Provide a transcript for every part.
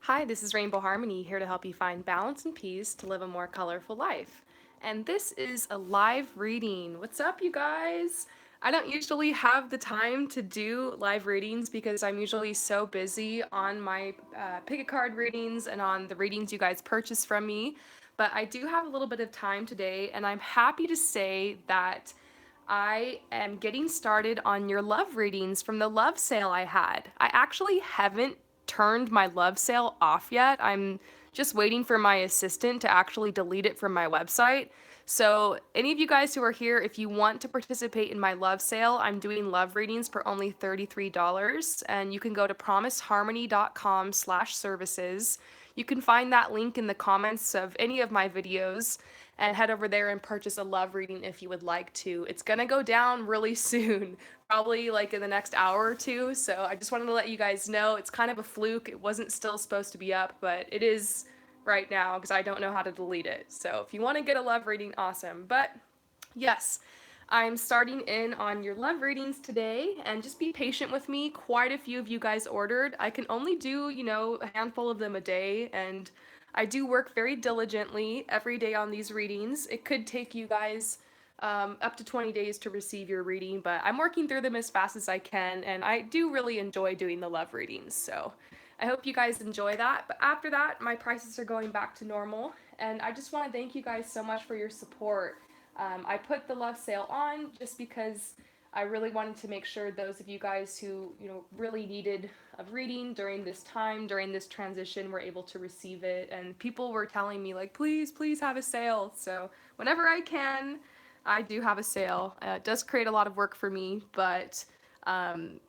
Hi, this is Rainbow Harmony here to help you find balance and peace to live a more colorful life. And this is a live reading. What's up, you guys? I don't usually have the time to do live readings because I'm usually so busy on my pick a card readings and on the readings you guys purchase from me. But I do have a little bit of time today, and I'm happy to say that I am getting started on your love readings from the love sale I had. I actually haven't turned my love sale off yet. I'm just waiting for my assistant to actually delete it from my website. So, any of you guys who are here, if you want to participate in my love sale, I'm doing love readings for only $33, and you can go to promiseharmony.com/services. You can find that link in the comments of any of my videos and head over there and purchase a love reading if you would like to. It's gonna go down really soon, probably like in the next hour or two. So I just wanted to let you guys know it's kind of a fluke. It wasn't still supposed to be up, but it is right now because I don't know how to delete it. So if you want to get a love reading, awesome. But yes, I'm starting in on your love readings today, and just be patient with me. Quite a few of you guys ordered. I can only do, a handful of them a day, and I do work very diligently every day on these readings. It could take you guys up to 20 days to receive your reading, but I'm working through them as fast as I can, and I do really enjoy doing the love readings. So I hope you guys enjoy that. But after that, my prices are going back to normal, and I just want to thank you guys so much for your support. I put the love sale on just because I really wanted to make sure those of you guys who, really needed a reading during this time, during this transition, were able to receive it. And people were telling me, like, please, please have a sale. So whenever I can, I do have a sale. It does create a lot of work for me, but I'm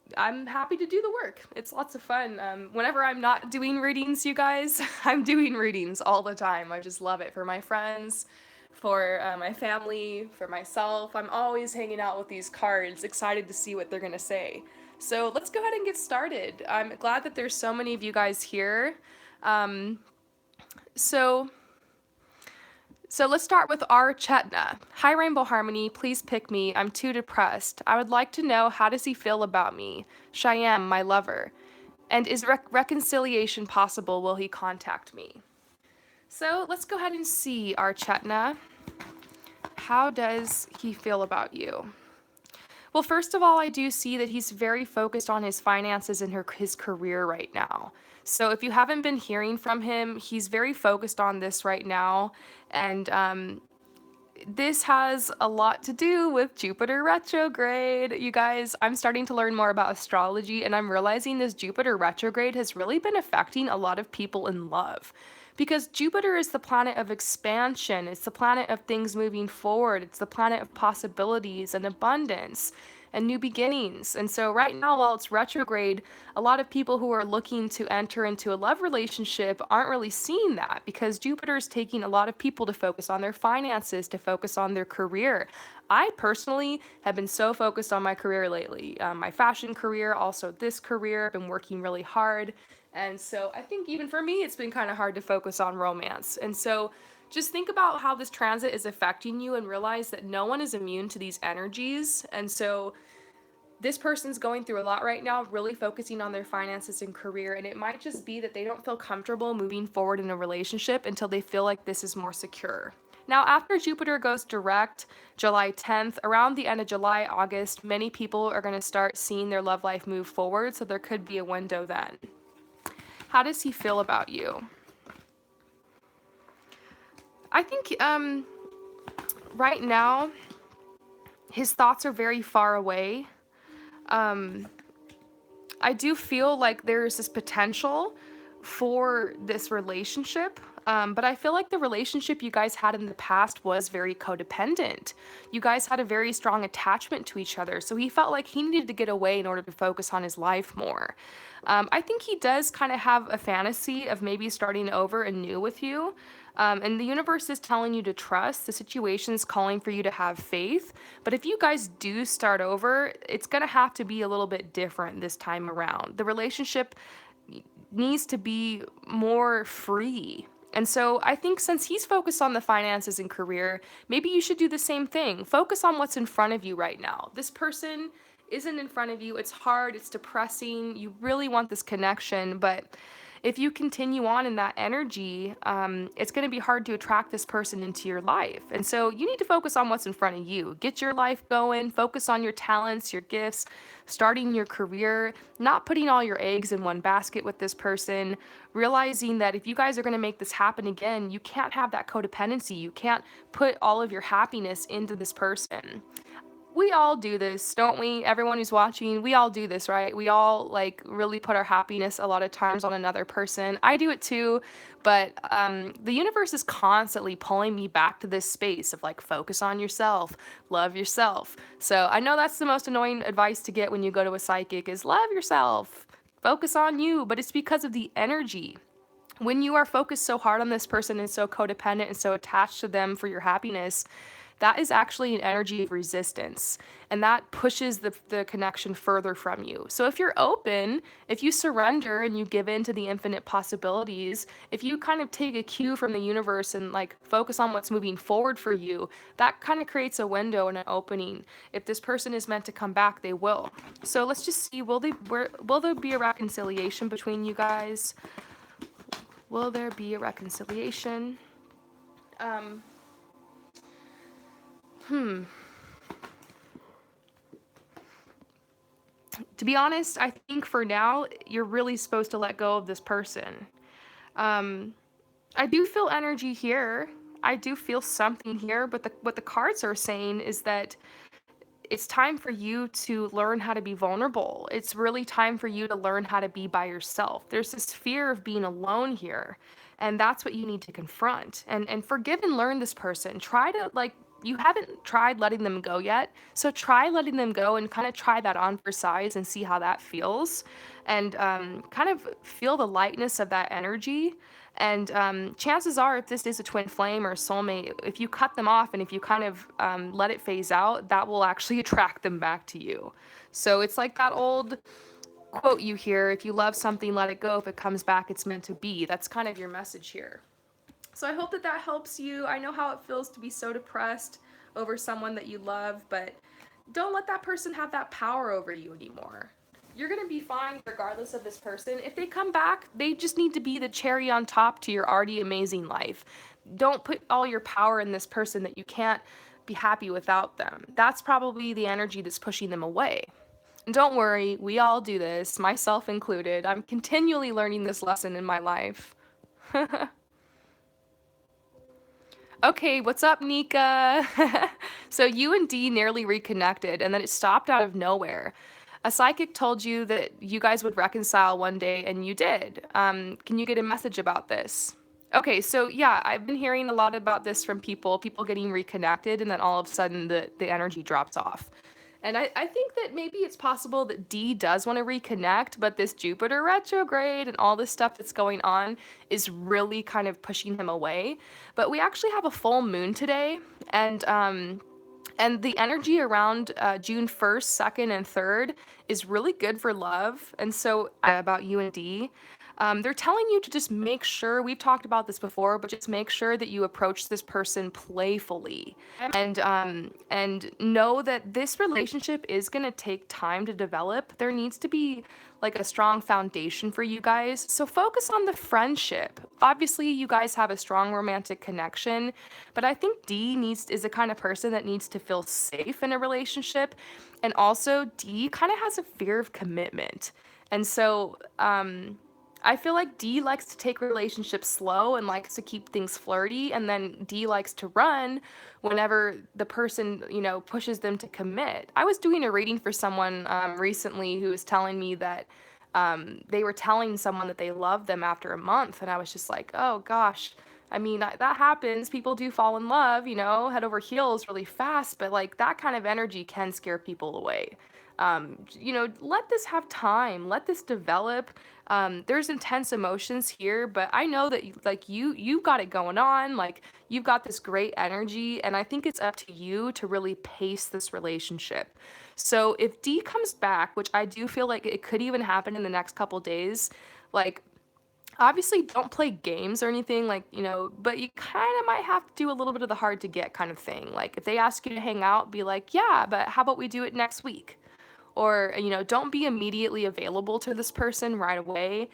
happy to do the work. It's lots of fun. Whenever I'm not doing readings, you guys, I'm doing readings all the time. I just love it for my friends, for my family, for myself. I'm always hanging out with these cards, excited to see what they're going to say. So let's go ahead and get started. I'm glad that there's so many of you guys here. Um, so so let's start with our Chetna. Hi, Rainbow Harmony. Please pick me. I'm too depressed. I would like to know, how does he feel about me? Shyam, my lover. And is reconciliation possible? Will he contact me? So let's go ahead and see our Chetna. How does he feel about you? Well, first of all, I do see that he's very focused on his finances and his career right now. So if you haven't been hearing from him, he's very focused on this right now. And this has a lot to do with Jupiter retrograde. You guys, I'm starting to learn more about astrology, and I'm realizing this Jupiter retrograde has really been affecting a lot of people in love. Because Jupiter is the planet of expansion, it's the planet of things moving forward, it's the planet of possibilities and abundance and new beginnings. And so, right now, while it's retrograde, a lot of people who are looking to enter into a love relationship aren't really seeing that because Jupiter is taking a lot of people to focus on their finances, to focus on their career. I personally have been so focused on my career lately, my fashion career, also this career. I've been working really hard. And so I think even for me, it's been kind of hard to focus on romance. And so just think about how this transit is affecting you and realize that no one is immune to these energies. And so this person's going through a lot right now, really focusing on their finances and career. And it might just be that they don't feel comfortable moving forward in a relationship until they feel like this is more secure. Now, after Jupiter goes direct July 10th, around the end of July, August, many people are going to start seeing their love life move forward. So there could be a window then. How does he feel about you? I think right now his thoughts are very far away. I do feel like there's this potential for this relationship, but I feel like the relationship you guys had in the past was very codependent. You guys had a very strong attachment to each other, so he felt like he needed to get away in order to focus on his life more. I think he does kind of have a fantasy of maybe starting over anew with you. And the universe is telling you to trust. The situation's calling for you to have faith. But if you guys do start over, it's going to have to be a little bit different this time around. The relationship needs to be more free. And so I think since he's focused on the finances and career, maybe you should do the same thing. Focus on what's in front of you right now. This person isn't in front of you. It's hard, it's depressing. You really want this connection, but if you continue on in that energy, it's going to be hard to attract this person into your life. And so you need to focus on what's in front of you. Get your life going, focus on your talents, your gifts, starting your career, not putting all your eggs in one basket with this person, realizing that if you guys are going to make this happen again, you can't have that codependency. You can't put all of your happiness into this person. We all do this, don't we? Everyone who's watching, we all do this, right? We all like really put our happiness a lot of times on another person. I do it too, but the universe is constantly pulling me back to this space of like focus on yourself, love yourself. So I know that's the most annoying advice to get when you go to a psychic is love yourself, focus on you, but it's because of the energy. When you are focused so hard on this person and so codependent and so attached to them for your happiness, that is actually an energy of resistance. And that pushes the connection further from you. So if you're open, if you surrender and you give in to the infinite possibilities, if you kind of take a cue from the universe and like focus on what's moving forward for you, that kind of creates a window and an opening. If this person is meant to come back, they will. So let's just see, will there be a reconciliation between you guys? Will there be a reconciliation? Um, hmm. To be honest, I think for now, you're really supposed to let go of this person. Um, I do feel energy here. I do feel something here, but what the cards are saying is that it's time for you to learn how to be vulnerable. It's really time for you to learn how to be by yourself. There's this fear of being alone here, and that's what you need to confront. And forgive and learn this person. Try to like you haven't tried letting them go yet. So try letting them go and kind of try that on for size and see how that feels. And kind of feel the lightness of that energy. And chances are, if this is a twin flame or a soulmate, if you cut them off and if you kind of let it phase out, that will actually attract them back to you. So it's like that old quote you hear, if you love something, let it go. If it comes back, it's meant to be. That's kind of your message here. So I hope that that helps you. I know how it feels to be so depressed over someone that you love, but don't let that person have that power over you anymore. You're going to be fine regardless of this person. If they come back, they just need to be the cherry on top to your already amazing life. Don't put all your power in this person that you can't be happy without them. That's probably the energy that's pushing them away. And don't worry, we all do this, myself included. I'm continually learning this lesson in my life. Okay, what's up, Nika? So you and Dee nearly reconnected, and then it stopped out of nowhere. A psychic told you that you guys would reconcile one day, and you did. Can you get a message about this? Okay, so yeah, I've been hearing a lot about this from people getting reconnected, and then all of a sudden the energy drops off. And I think that maybe it's possible that D does want to reconnect, but this Jupiter retrograde and all this stuff that's going on is really kind of pushing him away. But we actually have a full moon today, and the energy around June 1st, 2nd, and 3rd is really good for love. And so, about you and D, they're telling you to just make sure, we've talked about this before, but just make sure that you approach this person playfully and know that this relationship is going to take time to develop. There needs to be like a strong foundation for you guys. So focus on the friendship. Obviously, you guys have a strong romantic connection, but I think is the kind of person that needs to feel safe in a relationship. And also, D kind of has a fear of commitment. And so, I feel like D likes to take relationships slow and likes to keep things flirty, and then D likes to run whenever the person, pushes them to commit. I was doing a reading for someone recently who was telling me that they were telling someone that they loved them after a month, and I was just like, oh gosh. I mean, that happens. People do fall in love, head over heels really fast, but like that kind of energy can scare people away. Let this have time, let this develop. There's intense emotions here, but I know that you've got it going on, like you've got this great energy, and I think it's up to you to really pace this relationship. So if D comes back, which I do feel like it could even happen in the next couple days, like obviously don't play games or anything like, but you kind of might have to do a little bit of the hard to get kind of thing. Like if they ask you to hang out, be like, yeah, but how about we do it next week? or, don't be immediately available to this person right away.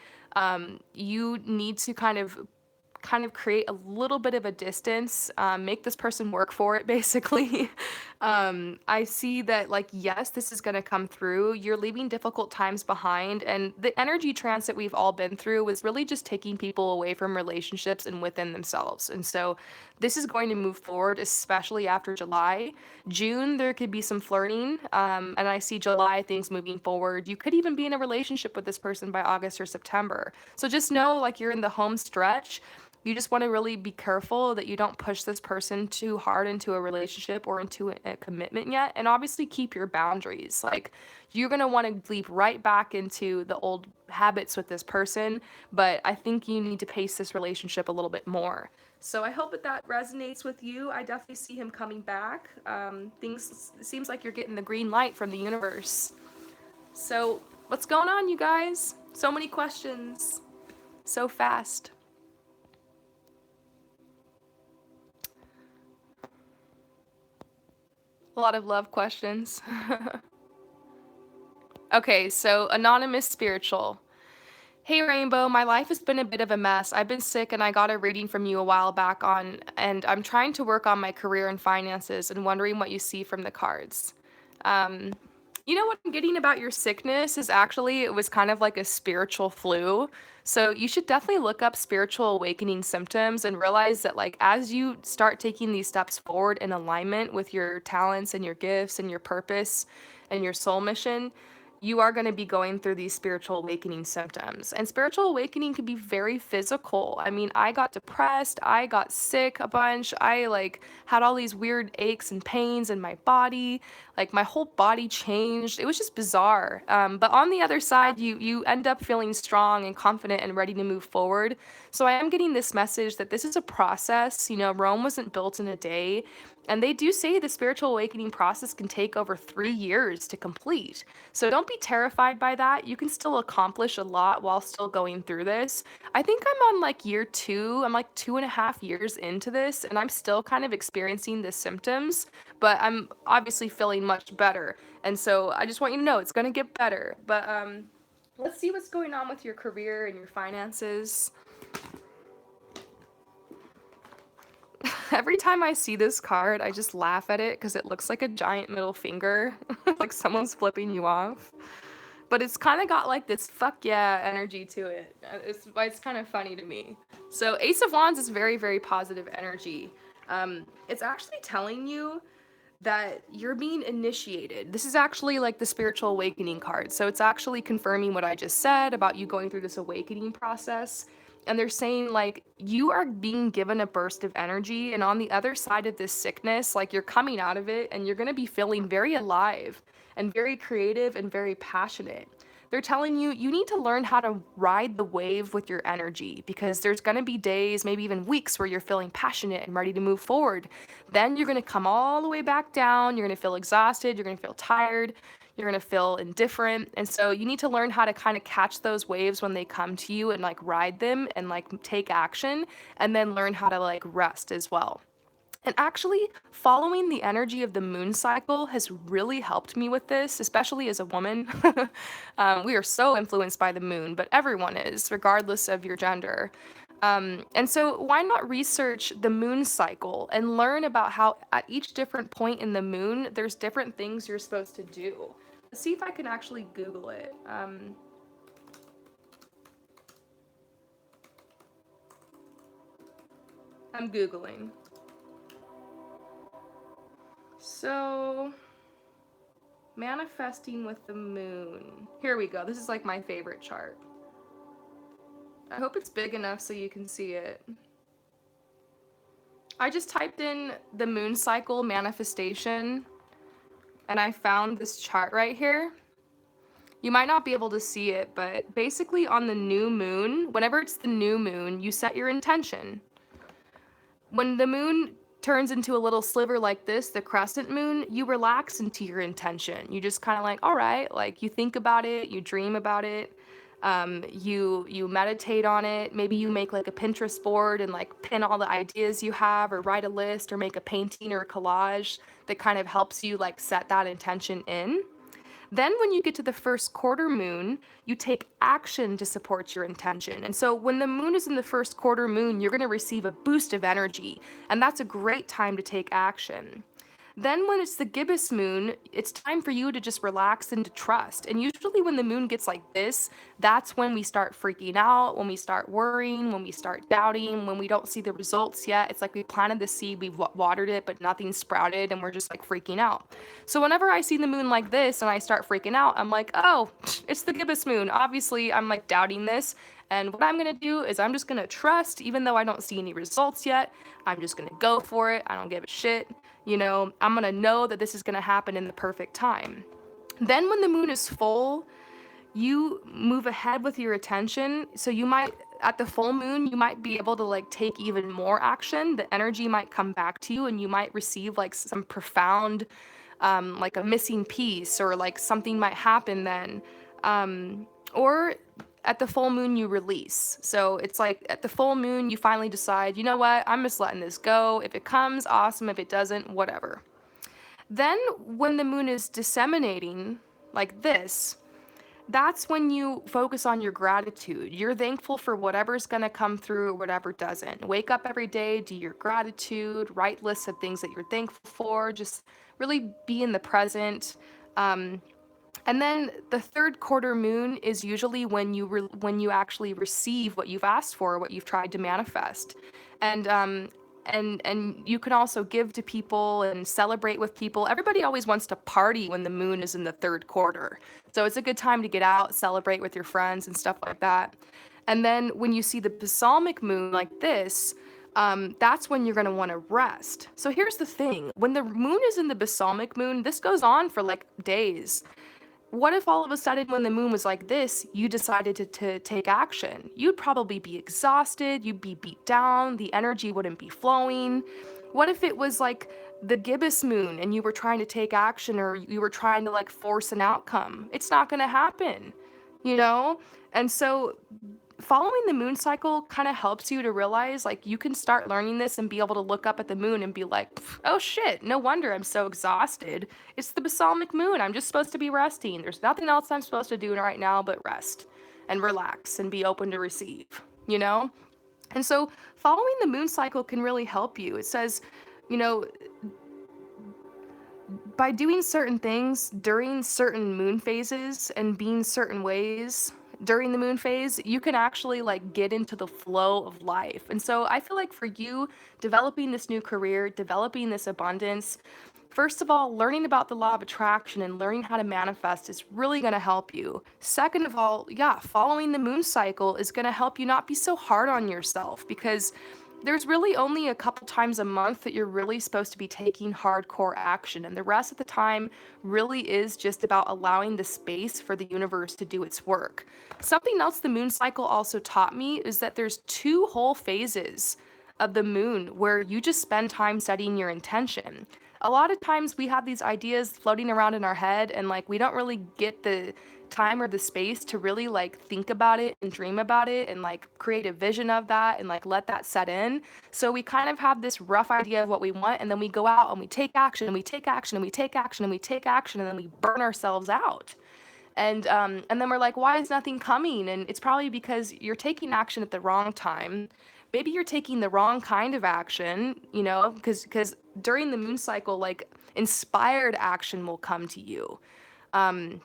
You need to kind of create a little bit of a distance, make this person work for it, basically. I see that, like, yes, this is going to come through. You're leaving difficult times behind, and the energy trance that we've all been through was really just taking people away from relationships and within themselves. And so this is going to move forward, especially after July. June, there could be some flirting, and I see July things moving forward. You could even be in a relationship with this person by August or September. So just know, like, you're in the home stretch. You just want to really be careful that you don't push this person too hard into a relationship or into a commitment yet. And obviously, keep your boundaries. Like, you're going to want to leap right back into the old habits with this person, but I think you need to pace this relationship a little bit more. So I hope that that resonates with you. I definitely see him coming back. Things seems like you're getting the green light from the universe. So what's going on, you guys? So many questions, so fast. A lot of love questions. Okay, so Anonymous Spiritual. Hey Rainbow, my life has been a bit of a mess. I've been sick and I got a reading from you a while back and I'm trying to work on my career and finances and wondering what you see from the cards. Um, what I'm getting about your sickness is actually it was kind of like a spiritual flu. So you should definitely look up spiritual awakening symptoms and realize that, like, as you start taking these steps forward in alignment with your talents and your gifts and your purpose and your soul mission, you are going to be going through these spiritual awakening symptoms. And spiritual awakening can be very physical. I mean, I got depressed, I got sick a bunch, I like had all these weird aches and pains in my body, like my whole body changed. It was just bizarre. But on the other side, you end up feeling strong and confident and ready to move forward. So I am getting this message that this is a process. Rome wasn't built in a day. And they do say the spiritual awakening process can take over 3 years to complete. So don't be terrified by that. You can still accomplish a lot while still going through this. I think I'm on like year 2. I'm like 2.5 years into this, and I'm still kind of experiencing the symptoms, but I'm obviously feeling much better. And so I just want you to know it's going to get better. But let's see what's going on with your career and your finances. Every time I see this card, I just laugh at it because it looks like a giant middle finger, like someone's flipping you off. But it's kind of got like this fuck yeah energy to it. It's kind of funny to me. So Ace of Wands is very, very positive energy. It's actually telling you that you're being initiated. This is actually like the spiritual awakening card. So it's actually confirming what I just said about you going through this awakening process. And they're saying, like, you are being given a burst of energy, and on the other side of this sickness, like, you're coming out of it and you're going to be feeling very alive and very creative and very passionate. They're telling you you need to learn how to ride the wave with your energy, because there's going to be days, maybe even weeks, where you're feeling passionate and ready to move forward. Then you're going to come all the way back down. You're going to feel exhausted. You're going to feel tired. You're going to feel indifferent. And so you need to learn how to kind of catch those waves when they come to you and like ride them and like take action, and then learn how to like rest as well. And actually, following the energy of the moon cycle has really helped me with this, especially as a woman. We are so influenced by the moon, but everyone is, regardless of your gender. And so, why not research the moon cycle and learn about how, at each different point in the moon, there's different things you're supposed to do? Let's see if I can actually Google it. I'm Googling. So, manifesting with the moon. Here we go. This is like my favorite chart. I hope it's big enough so you can see it. I just typed in the moon cycle manifestation and I found this chart right here. You might not be able to see it, but basically on the new moon, whenever it's the new moon, you set your intention. When the moon turns into a little sliver like this, the crescent moon, you relax into your intention. You just kind of like, all right, like you think about it, you dream about it, you meditate on it. Maybe you make like a Pinterest board and like pin all the ideas you have, or write a list, or make a painting or a collage that kind of helps you like set that intention in. Then, when you get to the first quarter moon, you take action to support your intention. And so, when the moon is in the first quarter moon, you're going to receive a boost of energy, and that's a great time to take action. Then, when it's the gibbous moon, it's time for you to just relax and to trust. And usually, when the moon gets like this, that's when we start freaking out, when we start worrying, when we start doubting, when we don't see the results yet. It's like we planted the seed, we've watered it, but nothing sprouted, and we're just like freaking out. So, whenever I see the moon like this and I start freaking out, I'm like, oh, it's the gibbous moon. Obviously, I'm like doubting this. And what I'm gonna do is I'm just gonna trust, even though I don't see any results yet. I'm just gonna go for it. I don't give a shit. I'm gonna know that this is gonna happen in the perfect time. Then, when the moon is full, you move ahead with your attention. So, you might, at the full moon, you might be able to like take even more action. The energy might come back to you, and you might receive like some profound, like a missing piece, or like something might happen then. Or at the full moon, you release. So it's like at the full moon, you finally decide, you know what, I'm just letting this go. If it comes, awesome. If it doesn't, whatever. Then, when the moon is disseminating like this, that's when you focus on your gratitude. You're thankful for whatever's going to come through or whatever doesn't. Wake up every day, do your gratitude, write lists of things that you're thankful for, just really be in the present. Um, and then the third quarter moon is usually when you actually receive what you've asked for, what you've tried to manifest. And and you can also give to people and celebrate with people. Everybody always wants to party when the moon is in the third quarter. So it's a good time to get out, celebrate with your friends and stuff like that. And then when you see the balsamic moon like this, that's when you're going to want to rest. So here's the thing: when the moon is in the balsamic moon, this goes on for like days. What if all of a sudden, when the moon was like this, you decided to take action? You'd probably be exhausted, you'd be beat down, the energy wouldn't be flowing. What if it was like the gibbous moon and you were trying to take action, or you were trying to like force an outcome? It's not going to happen, you know? And so following the moon cycle kind of helps you to realize like you can start learning this and be able to look up at the moon and be like, oh shit, no wonder I'm so exhausted. It's the balsamic moon. I'm just supposed to be resting. There's nothing else I'm supposed to do right now but rest and relax and be open to receive, you know? And so following the moon cycle can really help you. It says, you know, by doing certain things during certain moon phases and being certain ways during the moon phase, you can actually like get into the flow of life. And so I feel like for you, developing this new career, developing this abundance, first of all, learning about the law of attraction and learning how to manifest is really going to help you. Second of all, yeah, following the moon cycle is going to help you not be so hard on yourself, because there's really only a couple times a month that you're really supposed to be taking hardcore action. And the rest of the time really is just about allowing the space for the universe to do its work. Something else the moon cycle also taught me is that there's two whole phases of the moon where you just spend time studying your intention. A lot of times we have these ideas floating around in our head, and like we don't really get the time or the space to really like think about it and dream about it and like create a vision of that and like let that set in. So we kind of have this rough idea of what we want, and then we go out and we take action and we take action and we take action and we take action, and then we burn ourselves out. And then we're like, why is nothing coming? And it's probably because you're taking action at the wrong time. Maybe you're taking the wrong kind of action, because during the moon cycle, like inspired action will come to you. Um,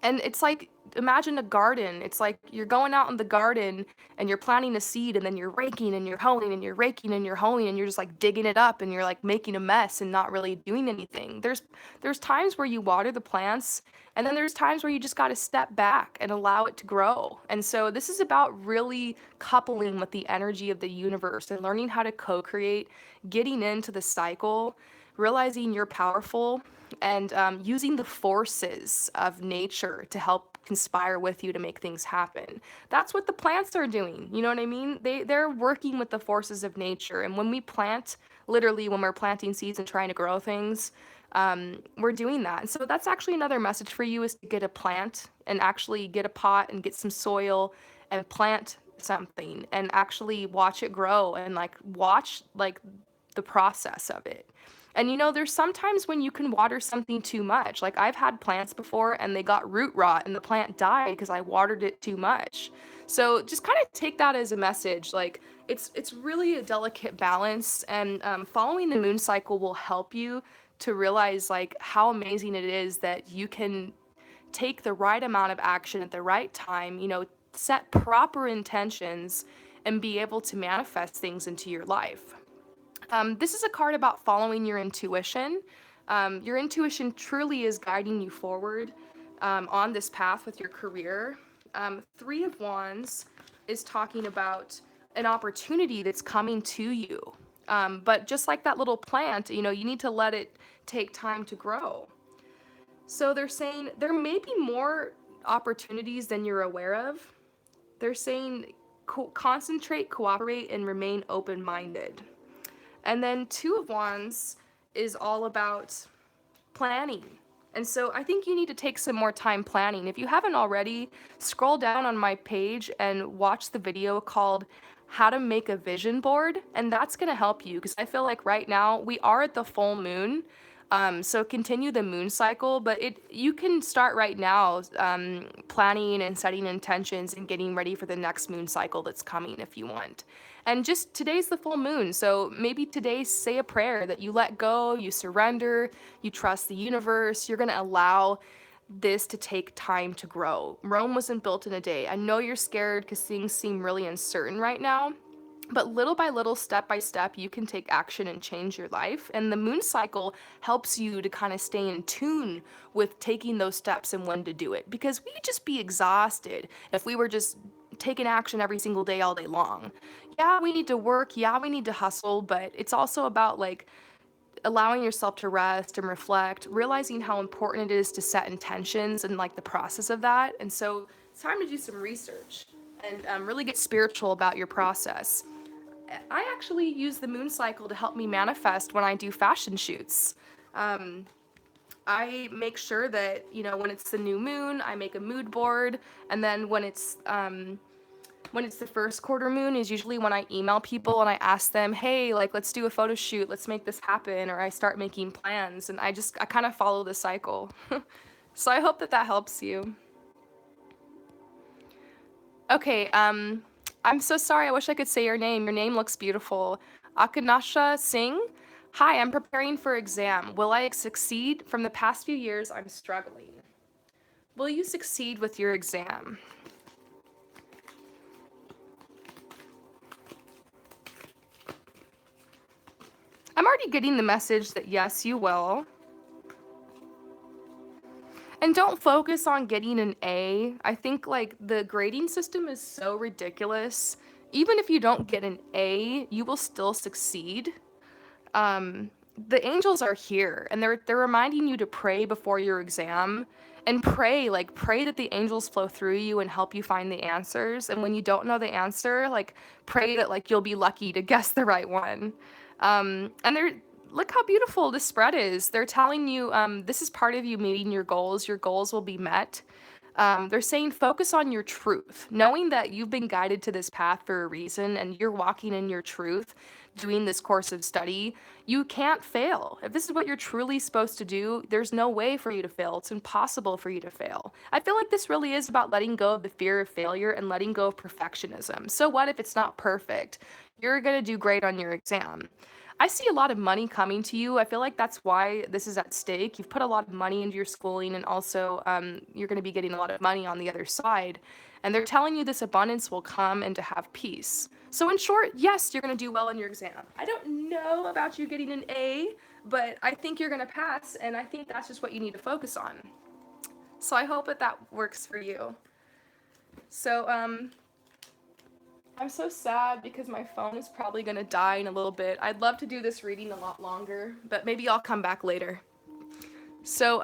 and it's like, imagine a garden. It's like you're going out in the garden and you're planting a seed, and then you're raking and you're hoeing and you're raking and you're hoeing, and you're just like digging it up and you're like making a mess and not really doing anything. There's times where you water the plants, and then there's times where you just got to step back and allow it to grow. And so this is about really coupling with the energy of the universe and learning how to co-create, getting into the cycle, realizing you're powerful, and using the forces of nature to help conspire with you to make things happen. That's what the plants are doing. You know what I mean? They're working with the forces of nature. And when we plant, literally when we're planting seeds and trying to grow things, we're doing that. And so that's actually another message for you, is to get a plant and actually get a pot and get some soil and plant something and actually watch it grow and like watch like the process of it. And there's sometimes when you can water something too much. Like I've had plants before and they got root rot and the plant died because I watered it too much. So just kind of take that as a message. Like it's really a delicate balance, and following the moon cycle will help you to realize like how amazing it is that you can take the right amount of action at the right time, set proper intentions and be able to manifest things into your life. This is a card about following your intuition. Your intuition truly is guiding you forward on this path with your career. Three of Wands is talking about an opportunity that's coming to you. But just like that little plant, you need to let it take time to grow. So they're saying there may be more opportunities than you're aware of. They're saying concentrate, cooperate, and remain open-minded. And then Two of Wands is all about planning. And so I think you need to take some more time planning. If you haven't already, scroll down on my page and watch the video called How to Make a Vision Board, and that's going to help you because I feel like right now we are at the full moon. So continue the moon cycle, but you can start right now planning and setting intentions and getting ready for the next moon cycle that's coming if you want. And just today's the full moon, so maybe today say a prayer that you let go, you surrender, you trust the universe, you're gonna allow this to take time to grow. Rome wasn't built in a day. I know you're scared because things seem really uncertain right now, but little by little, step by step, you can take action and change your life. And the moon cycle helps you to kind of stay in tune with taking those steps and when to do it. Because we'd just be exhausted if we were just taking action every single day, all day long. Yeah, we need to work. Yeah, we need to hustle. But it's also about like allowing yourself to rest and reflect, realizing how important it is to set intentions and like the process of that. And so it's time to do some research and really get spiritual about your process. I actually use the moon cycle to help me manifest when I do fashion shoots. I make sure that, when it's the new moon, I make a mood board. And then when it's the first quarter moon is usually when I email people and I ask them, hey, like, let's do a photo shoot, let's make this happen. Or I start making plans and I kind of follow the cycle. So I hope that helps you. Okay, I'm so sorry. I wish I could say your name. Your name looks beautiful. Akanasha Singh. Hi, I'm preparing for exam. Will I succeed? From the past few years, I'm struggling. Will you succeed with your exam? I'm already getting the message that yes, you will. And don't focus on getting an A. I think like the grading system is so ridiculous. Even if you don't get an A, you will still succeed. The angels are here and they're reminding you to pray before your exam and pray that the angels flow through you and help you find the answers. And when you don't know the answer, like pray that like you'll be lucky to guess the right one. And they're Look how beautiful this spread is. They're telling you this is part of you meeting your goals. Your goals will be met. They're saying focus on your truth, knowing that you've been guided to this path for a reason and you're walking in your truth, doing this course of study. You can't fail. If this is what you're truly supposed to do, there's no way for you to fail. It's impossible for you to fail. I feel like this really is about letting go of the fear of failure and letting go of perfectionism. So what if it's not perfect? You're going to do great on your exam. I see a lot of money coming to you. I feel like that's why this is at stake. You've put a lot of money into your schooling, and also you're going to be getting a lot of money on the other side. And they're telling you this abundance will come and to have peace. So in short, yes, you're going to do well in your exam. I don't know about you getting an A, but I think you're going to pass, and I think that's just what you need to focus on. So I hope that works for you. So, I'm so sad because my phone is probably going to die in a little bit. I'd love to do this reading a lot longer, but maybe I'll come back later. So,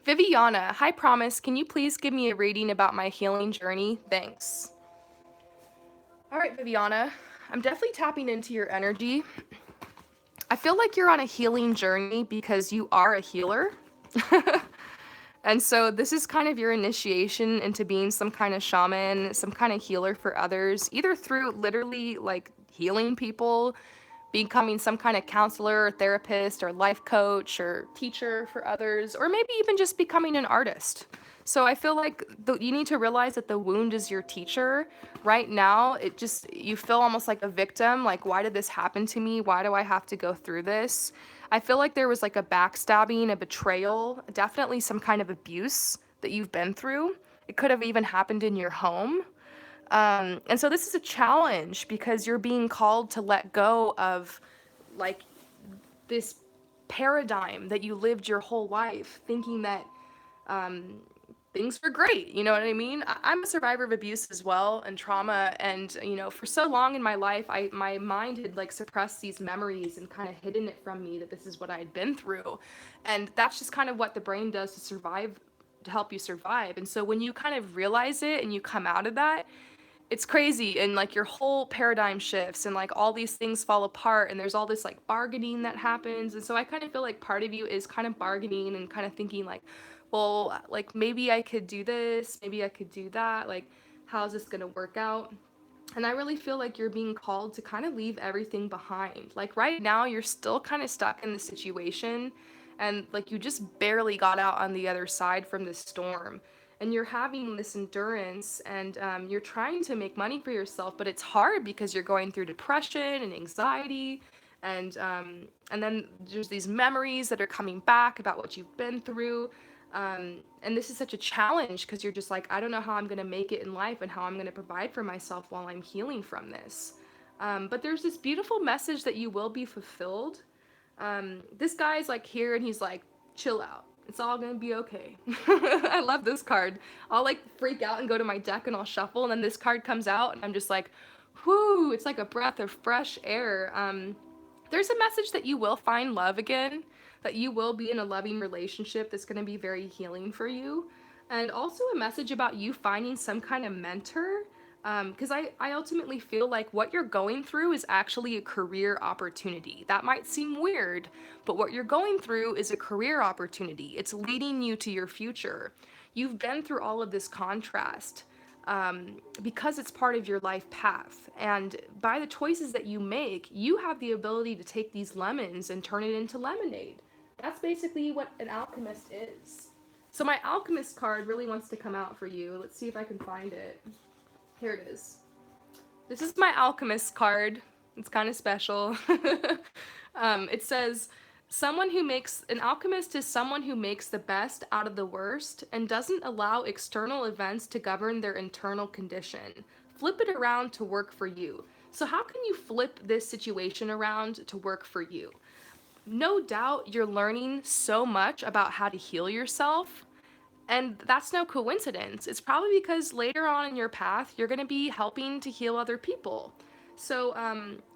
Viviana, hi Promise, can you please give me a reading about my healing journey? Thanks. All right, Viviana, I'm definitely tapping into your energy. I feel like you're on a healing journey because you are a healer. And so this is kind of your initiation into being some kind of shaman, some kind of healer for others, either through literally like healing people, becoming some kind of counselor or therapist or life coach or teacher for others, or maybe even just becoming an artist. So I feel like you need to realize that the wound is your teacher. Right now, you feel almost like a victim. Like, why did this happen to me? Why do I have to go through this? I feel like there was like a backstabbing, a betrayal, definitely some kind of abuse that you've been through. It could have even happened in your home. And so this is a challenge because you're being called to let go of like this paradigm that you lived your whole life thinking that um, things were great. You know what I mean? I'm a survivor of abuse as well and trauma. And, for so long in my life, my mind had like suppressed these memories and kind of hidden it from me that this is what I had been through. And that's just kind of what the brain does to survive, to help you survive. And so when you kind of realize it and you come out of that, it's crazy, and like your whole paradigm shifts and like all these things fall apart, and there's all this like bargaining that happens. And so I kind of feel like part of you is kind of bargaining and kind of thinking like, well, like maybe I could do this, maybe I could do that, like how's this going to work out? And I really feel like you're being called to kind of leave everything behind. Like right now you're still kind of stuck in the situation, and like you just barely got out on the other side from this storm, and you're having this endurance, and you're trying to make money for yourself, but it's hard because you're going through depression and anxiety, and then there's these memories that are coming back about what you've been through. And this is such a challenge because you're just like, I don't know how I'm going to make it in life and how I'm going to provide for myself while I'm healing from this. But there's this beautiful message that you will be fulfilled. This guy's like here and he's like, chill out. It's all gonna be okay. I love this card. I'll like freak out and go to my deck and I'll shuffle, and then this card comes out, and I'm just like, whoo, it's like a breath of fresh air. There's a message that you will find love again, that you will be in a loving relationship that's gonna be very healing for you, and also a message about you finding some kind of mentor. Because I ultimately feel like what you're going through is actually a career opportunity. That might seem weird, but what you're going through is a career opportunity. It's leading you to your future. You've been through all of this contrast because it's part of your life path. And by the choices that you make, you have the ability to take these lemons and turn it into lemonade. That's basically what an alchemist is. So my alchemist card really wants to come out for you. Let's see if I can find it. Here it is. This is my alchemist card. It's kind of special. It says, an alchemist is someone who makes the best out of the worst and doesn't allow external events to govern their internal condition. Flip it around to work for you. So how can you flip this situation around to work for you? No doubt you're learning so much about how to heal yourself, and that's no coincidence. It's probably because later on in your path, you're going to be helping to heal other people. So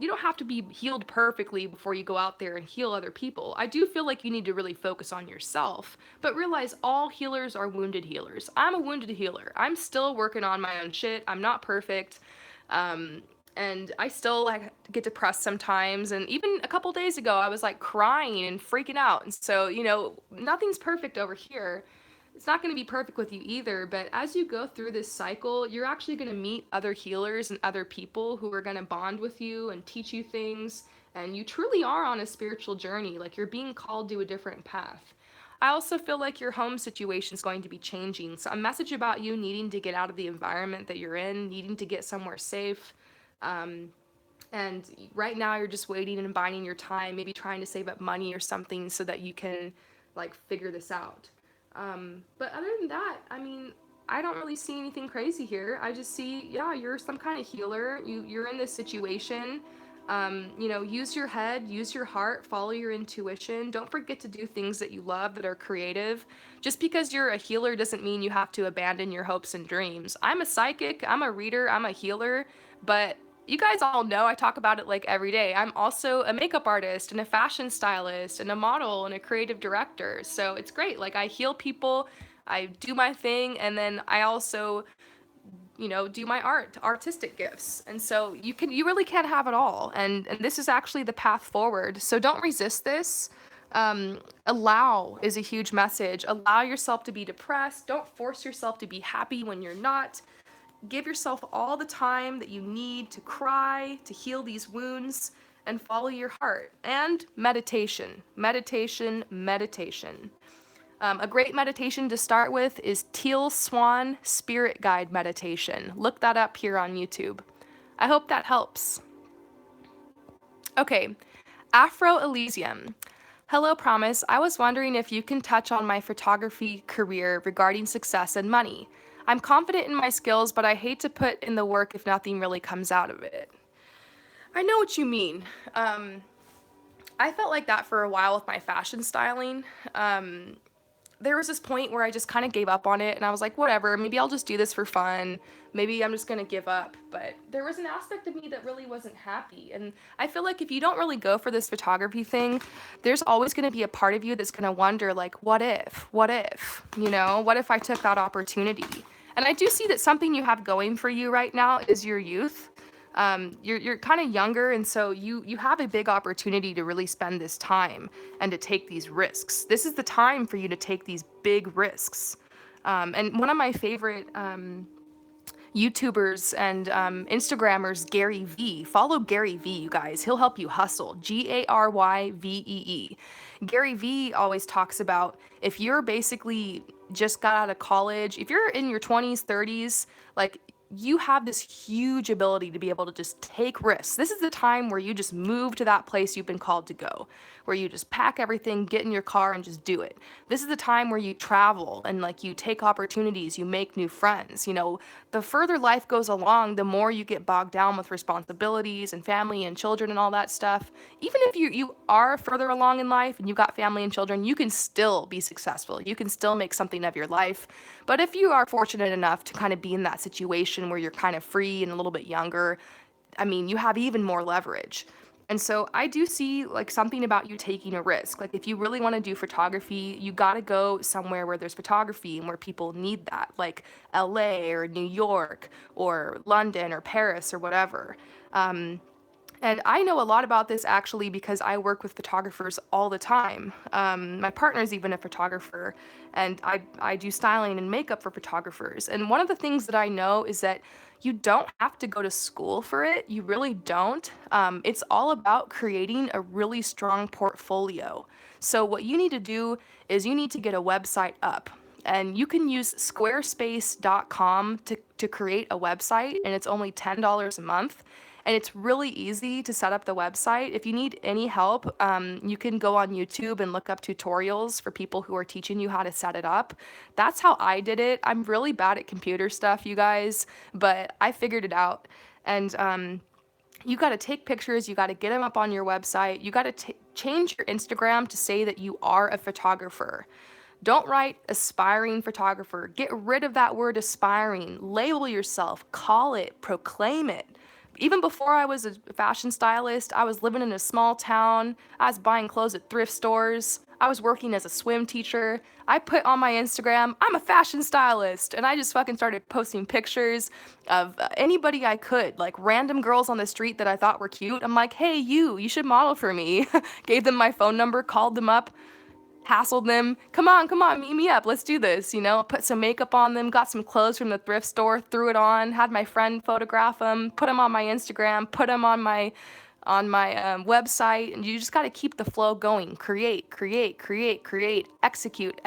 you don't have to be healed perfectly before you go out there and heal other people. I do feel like you need to really focus on yourself, but realize all healers are wounded healers. I'm a wounded healer. I'm still working on my own shit. I'm not perfect. Um, and I still like get depressed sometimes. And even a couple days ago, I was like crying and freaking out. And so, nothing's perfect over here. It's not going to be perfect with you either, but as you go through this cycle, you're actually going to meet other healers and other people who are going to bond with you and teach you things, and you truly are on a spiritual journey. Like, you're being called to a different path. I also feel like your home situation is going to be changing. So a message about you needing to get out of the environment that you're in, needing to get somewhere safe. Um, and right now you're just waiting and biding your time, maybe trying to save up money or something so that you can like figure this out. But other than that, I mean, I don't really see anything crazy here. I just see, yeah, you're some kind of healer. You're in this situation. Use your head, use your heart, follow your intuition. Don't forget to do things that you love that are creative. Just because you're a healer doesn't mean you have to abandon your hopes and dreams. I'm a psychic, I'm a reader, I'm a healer, but you guys all know I talk about it like every day. I'm also a makeup artist and a fashion stylist and a model and a creative director. So it's great. Like, I heal people, I do my thing, and then I also do my artistic gifts. And so you really can't have it all. And this is actually the path forward. So don't resist this. Allow is a huge message. Allow yourself to be depressed. Don't force yourself to be happy when you're not. Give yourself all the time that you need to cry, to heal these wounds. and follow your heart. And meditation, meditation, meditation. A great meditation to start with is Teal Swan Spirit Guide Meditation. Look that up here on YouTube. I hope that helps. Okay, Afro Elysium. Hello, Promise. I was wondering if you can touch on my photography career regarding success and money. I'm confident in my skills, but I hate to put in the work if nothing really comes out of it. I know what you mean. I felt like that for a while with my fashion styling. There was this point where I just kind of gave up on it and I was like, whatever, maybe I'll just do this for fun. Maybe I'm just going to give up. But there was an aspect of me that really wasn't happy. And I feel like if you don't really go for this photography thing, there's always going to be a part of you that's going to wonder, like, what if, what if I took that opportunity? And I do see that something you have going for you right now is your youth. You're kind of younger, and so you have a big opportunity to really spend this time and to take these risks. This is the time for you to take these big risks. And one of my favorite YouTubers and Instagrammers, Gary Vee. Follow Gary Vee, you guys. He'll help you hustle. Garyvee. Gary Vee always talks about if you're basically just got out of college, if you're in your 20s, 30s, like you have this huge ability to be able to just take risks. This is the time where you just move to that place you've been called to go, where you just pack everything, get in your car, and just do it. This is the time where you travel and like you take opportunities, you make new friends. You know, the further life goes along, the more you get bogged down with responsibilities and family and children and all that stuff. Even if you are further along in life and you got family and children, you can still be successful. You can still make something of your life. But if you are fortunate enough to kind of be in that situation where you're kind of free and a little bit younger, I mean, you have even more leverage. And so I do see like something about you taking a risk. Like if you really want to do photography, you got to go somewhere where there's photography and where people need that, like LA or New York or London or Paris or whatever. And I know a lot about this actually because I work with photographers all the time. My partner is even a photographer, and I do styling and makeup for photographers. And one of the things that I know is that you don't have to go to school for it. You really don't. It's all about creating a really strong portfolio. So what you need to do is you need to get a website up. And you can use squarespace.com to create a website, and it's only $10 a month. And it's really easy to set up the website. If you need any help, you can go on YouTube and look up tutorials for people who are teaching you how to set it up. That's how I did it. I'm really bad at computer stuff, you guys, but I figured it out. And you got to take pictures, you got to get them up on your website, you got to change your Instagram to say that you are a photographer. Don't write aspiring photographer. Get rid of that word aspiring. Label yourself, call it, proclaim it. Even before I was a fashion stylist, I was living in a small town. I was buying clothes at thrift stores. I was working as a swim teacher. I put on my Instagram, I'm a fashion stylist. And I just fucking started posting pictures of anybody I could, like random girls on the street that I thought were cute. I'm like, hey, you should model for me. Gave them my phone number, called them up, hassled them. Come on, meet me up. Let's do this. You know, put some makeup on them, got some clothes from the thrift store, threw it on, had my friend photograph them, put them on my Instagram, put them on my website. And you just got to keep the flow going. Create, execute.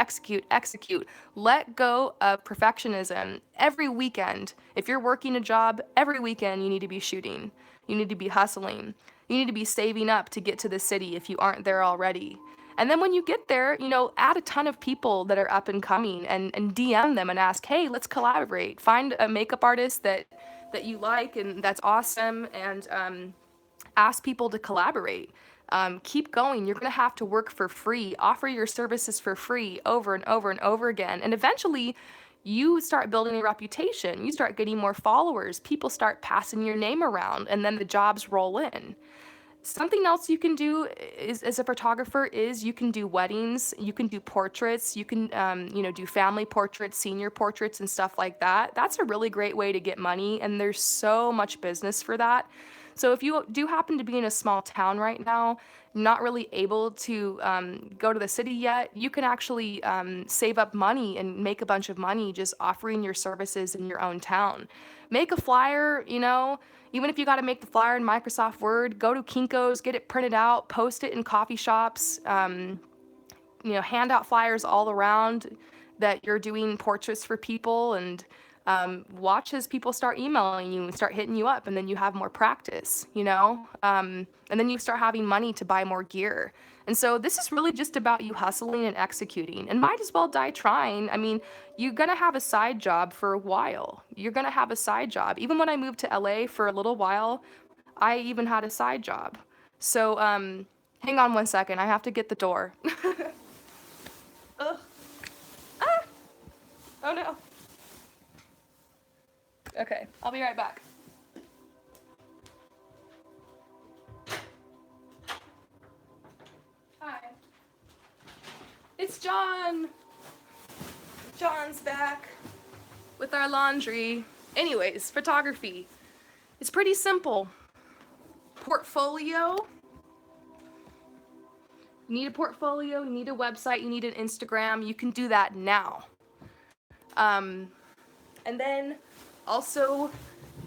Let go of perfectionism. Every weekend, if you're working a job, every weekend you need to be shooting. You need to be hustling. You need to be saving up to get to the city if you aren't there already. And then when you get there, you know, add a ton of people that are up and coming and DM them and ask, hey, let's collaborate. Find a makeup artist that you like and that's awesome, and ask people to collaborate. Keep going. You're going to have to work for free. Offer your services for free over and over and over again. And eventually, you start building a reputation. You start getting more followers. People start passing your name around, and then the jobs roll in. Something else you can do is, as a photographer, is you can do weddings, you can do portraits, you can, do family portraits, senior portraits, and stuff like that. That's a really great way to get money, and there's so much business for that. So if you do happen to be in a small town right now, not really able to go to the city yet, you can actually save up money and make a bunch of money just offering your services in your own town. Make a flyer, you know, even if you got to make the flyer in Microsoft Word, go to Kinko's, get it printed out, post it in coffee shops, you know, hand out flyers all around that you're doing portraits for people, and watch as people start emailing you and start hitting you up, and then you have more practice, you know, and then you start having money to buy more gear. And so this is really just about you hustling and executing, and might as well die trying. I mean, you're gonna have a side job for a while. You're gonna have a side job. Even when I moved to LA for a little while, I even had a side job. So hang on one second, I have to get the door. Ugh. Ah! Oh no. Okay, I'll be right back. Hi. It's John. John's back with our laundry. Anyways, photography. It's pretty simple. Portfolio. You need a portfolio, you need a website, you need an Instagram. You can do that now. And then also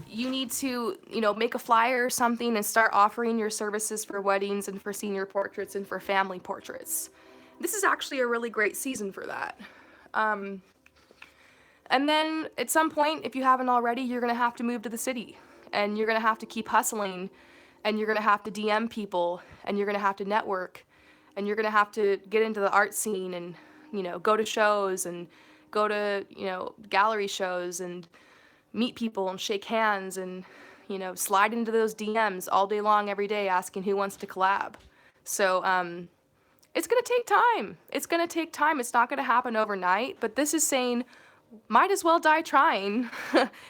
you need to, you know, make a flyer or something and start offering your services for weddings and for senior portraits and for family portraits. This is actually a really great season for that. And then at some point, if you haven't already, you're gonna have to move to the city, and you're gonna have to keep hustling, and you're gonna have to DM people, and you're gonna have to network, and you're gonna have to get into the art scene and, you know, go to shows and go to, you know, gallery shows and meet people and shake hands and, you know, slide into those DMs all day long every day asking who wants to collab. So it's gonna take time. It's gonna take time. It's not gonna happen overnight, but this is saying might as well die trying.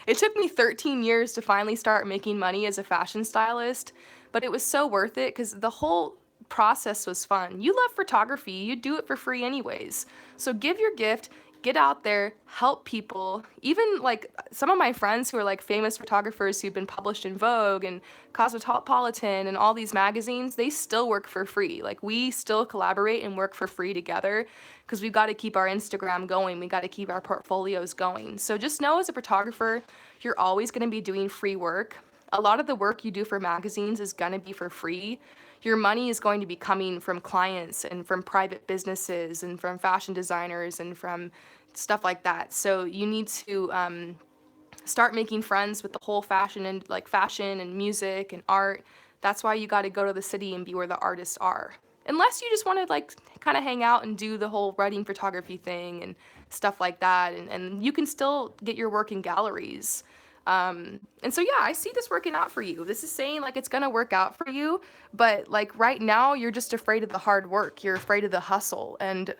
It took me 13 years to finally start making money as a fashion stylist, but it was so worth it because the whole process was fun. You love photography, you do it for free anyways. So give your gift, get out there, help people. Even like some of my friends who are like famous photographers who've been published in Vogue and Cosmopolitan and all these magazines, they still work for free. Like we still collaborate and work for free together because we've got to keep our Instagram going. We got to keep our portfolios going. So just know as a photographer, you're always going to be doing free work. A lot of the work you do for magazines is going to be for free. Your money is going to be coming from clients and from private businesses and from fashion designers and from stuff like that. So you need to start making friends with the whole fashion and music and art. That's why you got to go to the city and be where the artists are. Unless you just want to like kind of hang out and do the whole wedding photography thing and stuff like that, and you can still get your work in galleries. And so yeah, I see this working out for you. This is saying like it's gonna work out for you, but like right now you're just afraid of the hard work. You're afraid of the hustle, and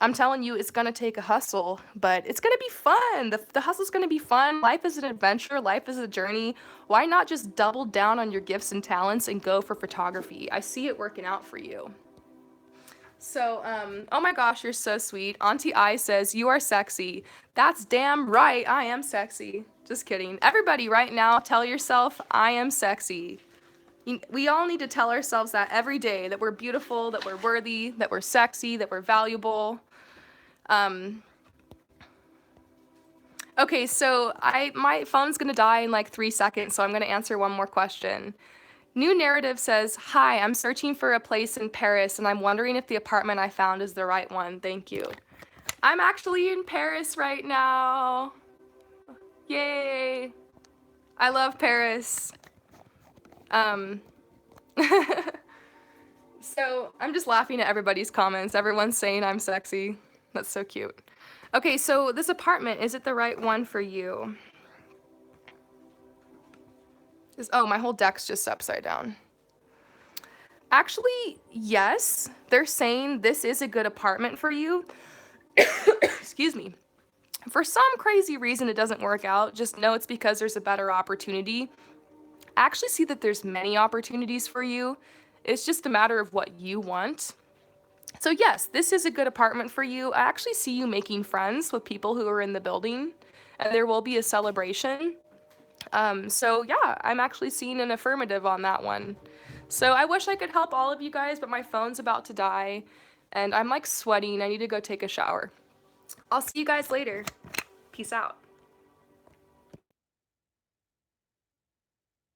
I'm telling you, it's gonna take a hustle, but it's gonna be fun. The hustle's gonna be fun. Life is an adventure. Life is a journey. Why not just double down on your gifts and talents and go for photography? I see it working out for you. So, oh my gosh, you're so sweet. Auntie I says, you are sexy. That's damn right, I am sexy. Just kidding. Everybody right now, tell yourself, I am sexy. We all need to tell ourselves that every day, that we're beautiful, that we're worthy, that we're sexy, that we're valuable. Okay, so my phone's gonna die in like 3 seconds, so I'm gonna answer one more question. New Narrative says, hi, I'm searching for a place in Paris and I'm wondering if the apartment I found is the right one. Thank you. I'm actually in Paris right now. Yay. I love Paris. So I'm just laughing at everybody's comments. Everyone's saying I'm sexy. That's so cute. Okay, so this apartment, is it the right one for you? Oh, my whole deck's just upside down. Actually, yes. They're saying this is a good apartment for you. Excuse me. For some crazy reason it doesn't work out, just know it's because there's a better opportunity. I actually see that there's many opportunities for you. It's just a matter of what you want. So yes, this is a good apartment for you. I actually see you making friends with people who are in the building, and there will be a celebration. So yeah, I'm actually seeing an affirmative on that one. So I wish I could help all of you guys, but my phone's about to die and I'm like sweating. I need to go take a shower. I'll see you guys later. Peace out.